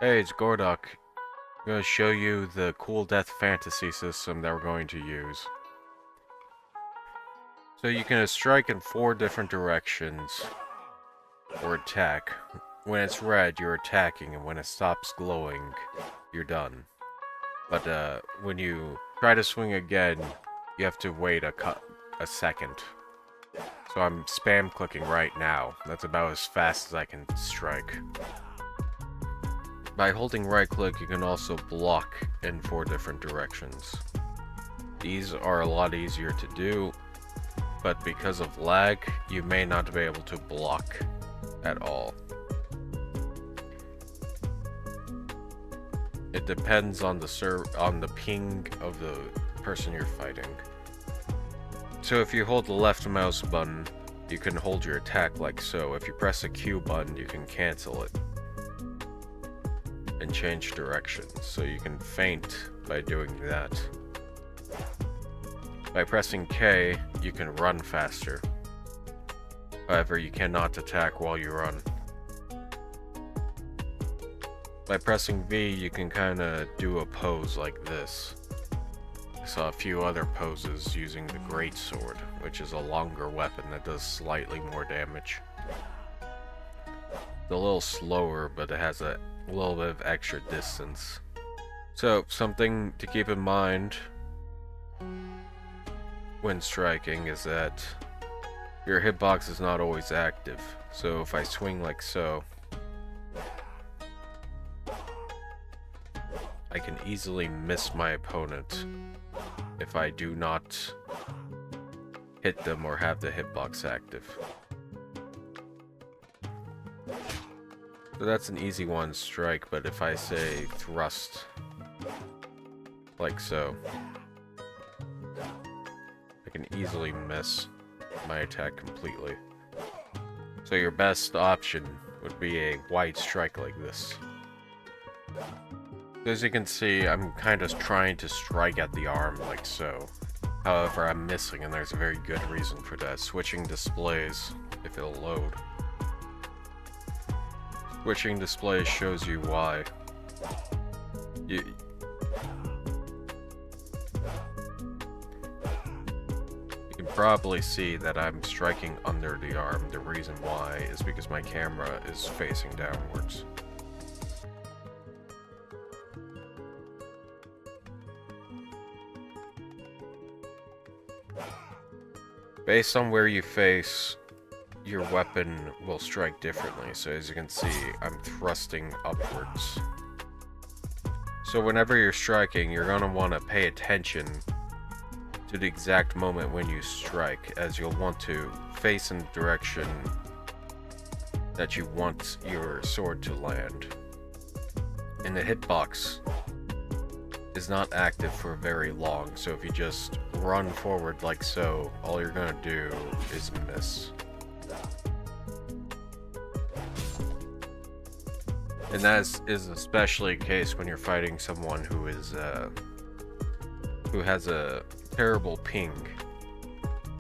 Hey, it's Gorrdok. I'm going to show you the CoolDeath Fantasy system that we're going to use. So you can strike in 4 different directions, or attack. When it's red, you're attacking, and when it stops glowing, you're done. But when you try to swing again, you have to wait a second. So I'm spam clicking right now. That's about as fast as I can strike. By holding right click, you can also block in 4 different directions. These are a lot easier to do, but because of lag, you may not be able to block at all. It depends on the ping of the person you're fighting. So if you hold the left mouse button, you can hold your attack like so. If you press the Q button, you can cancel it and change directions, so you can feint by doing that. By pressing K, you can run faster. However, you cannot attack while you run. By pressing V, you can kinda do a pose like this. I saw a few other poses using the greatsword, which is a longer weapon that does slightly more damage. It's a little slower, but it has a little bit of extra distance. So, something to keep in mind when striking is that your hitbox is not always active. So if I swing like so, I can easily miss my opponent if I do not hit them or have the hitbox active. So that's an easy one to strike, but if I say thrust, like so, I can easily miss my attack completely. So your best option would be a wide strike like this. As you can see, I'm kind of trying to strike at the arm like so. However, I'm missing, and there's a very good reason for that. Switching displays, if it'll load. Switching displays shows you why. You can probably see that I'm striking under the arm. The reason why is because my camera is facing downwards. Based on where you face, your weapon will strike differently. So as you can see, I'm thrusting upwards. So whenever you're striking, you're going to want to pay attention to the exact moment when you strike, as you'll want to face in the direction that you want your sword to land. And the hitbox is not active for very long, so if you just run forward like so, all you're gonna do is miss. And that is especially the case when you're fighting someone who has a terrible ping,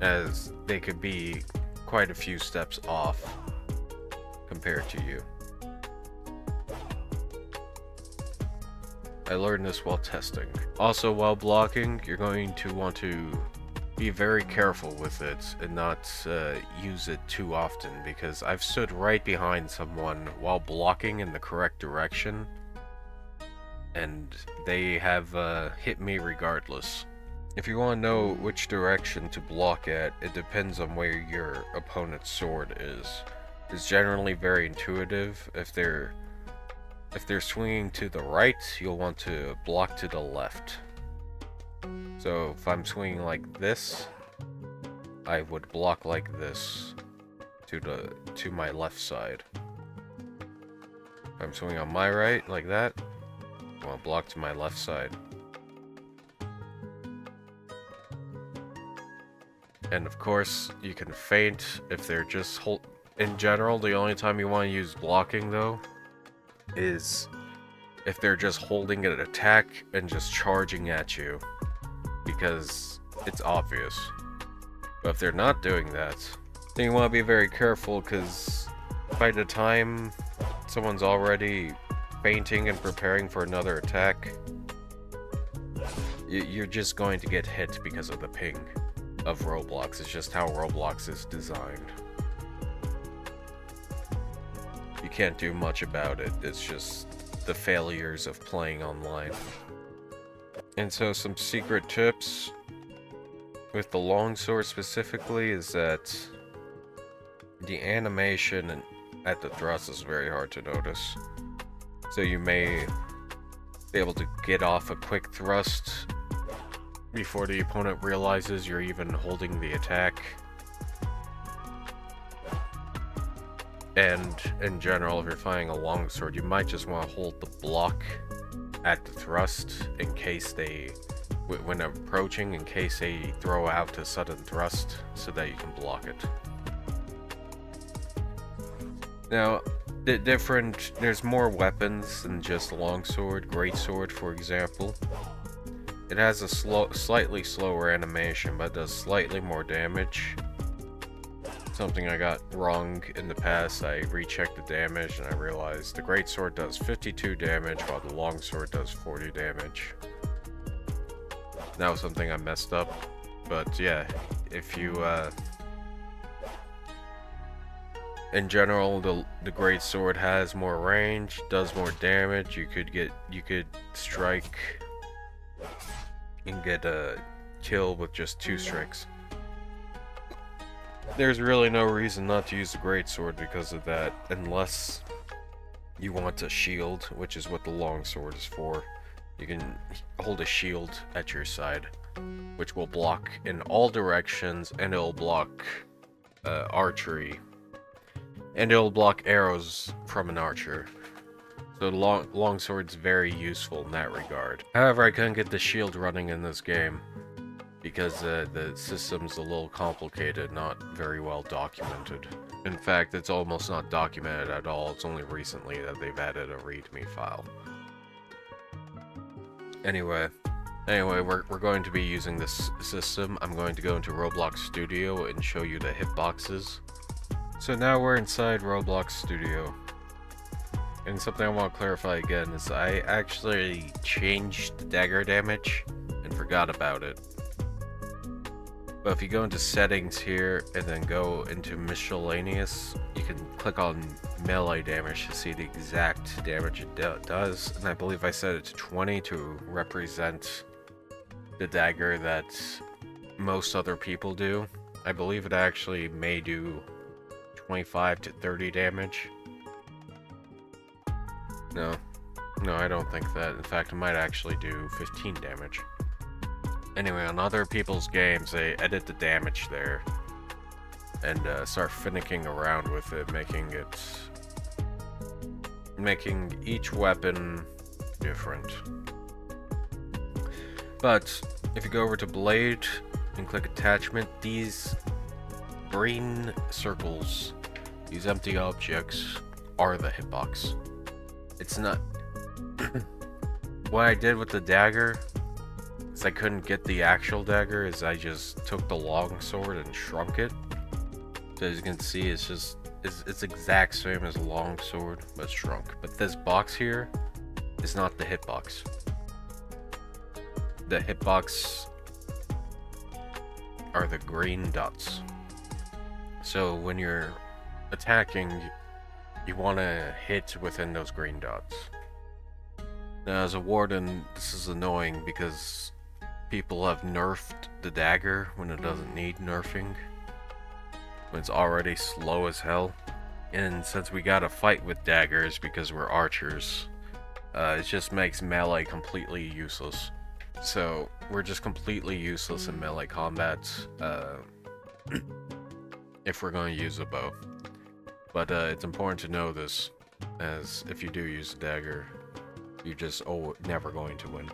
as they could be quite a few steps off compared to you. I learned this while testing. Also, while blocking, you're going to want to be very careful with it and not use it too often, because I've stood right behind someone while blocking in the correct direction, and they have hit me regardless. If you want to know which direction to block at, it depends on where your opponent's sword is. It's generally very intuitive. If they're swinging to the right, you'll want to block to the left. So if I'm swinging like this, I would block like this to my left side. If I'm swinging on my right, like that, I want to block to my left side. And of course, you can feint if they're just in general, the only time you want to use blocking though is if they're just holding an attack and just charging at you, because it's obvious. But if they're not doing that, then you want to be very careful, because by the time someone's already feinting and preparing for another attack, you're just going to get hit because of the ping of Roblox. It's just how Roblox is designed. You can't do much about it. It's just the failures of playing online. And so some secret tips with the longsword specifically is that the animation at the thrust is very hard to notice. So you may be able to get off a quick thrust before the opponent realizes you're even holding the attack. And in general, if you're fighting a longsword, you might just want to hold the block at the thrust in case they, when approaching, in case they throw out a sudden thrust so that you can block it. Now, there's more weapons than just longsword. Greatsword, for example. It has a slightly slower animation, but does slightly more damage. Something I got wrong in the past. I rechecked the damage and I realized the greatsword does 52 damage while the longsword does 40 damage. That was something I messed up, but yeah, if you in general, the greatsword has more range, does more damage. You could strike and get a kill with just 2 strikes. There's really no reason not to use the greatsword because of that, unless you want a shield, which is what the longsword is for. You can hold a shield at your side, which will block in all directions, and it'll block archery, and it'll block arrows from an archer. So the longsword's very useful in that regard. However, I couldn't get the shield running in this game because the system's a little complicated, not very well documented. In fact, it's almost not documented at all. It's only recently that they've added a README file. Anyway, we're going to be using this system. I'm going to go into Roblox Studio and show you the hitboxes. So now we're inside Roblox Studio. And something I want to clarify again is I actually changed the dagger damage and forgot about it. But if you go into settings here and then go into miscellaneous, you can click on melee damage to see the exact damage it does. And I believe I set it to 20 to represent the dagger that most other people do. I believe it actually may do 25 to 30 damage. No, I don't think that. In fact, it might actually do 15 damage. Anyway, on other people's games, they edit the damage there and start finicking around with it, making each weapon different. But if you go over to Blade and click Attachment, these green circles, these empty objects, are the hitbox. It's not... What I did with the dagger is I couldn't get the actual dagger, is I just took the longsword and shrunk it. So as you can see, it's exact same as a longsword, but shrunk. But this box here is not the hitbox. The hitbox are the green dots. So when you're attacking, you want to hit within those green dots. Now, as a warden, this is annoying because people have nerfed the dagger when it doesn't need nerfing, when it's already slow as hell. And since we gotta fight with daggers because we're archers, it just makes melee completely useless. So we're just completely useless in melee combat if we're going to use a bow. But it's important to know this, as if you do use a dagger, you're just never going to win.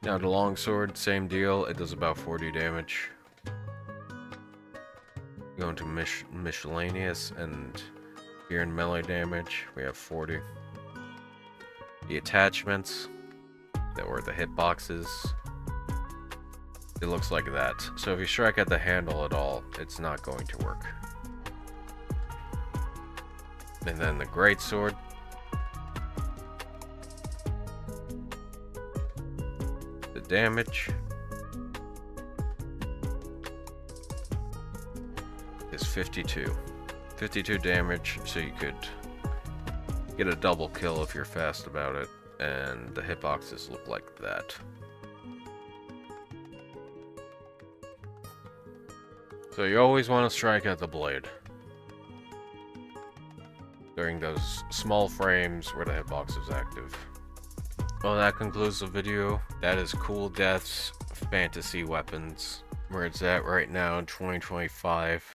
Now the longsword, same deal. It does about 40 damage. Go into miscellaneous, and here in melee damage, we have 40. The attachments that were the hitboxes, it looks like that. So if you strike at the handle at all, it's not going to work. And then the greatsword, damage is 52. 52 damage, so you could get a double kill if you're fast about it, and the hitboxes look like that. So you always want to strike at the blade during those small frames where the hitbox is active. Well, that concludes the video. That is CoolDeath's fantasy weapons, where it's at right now in 2025.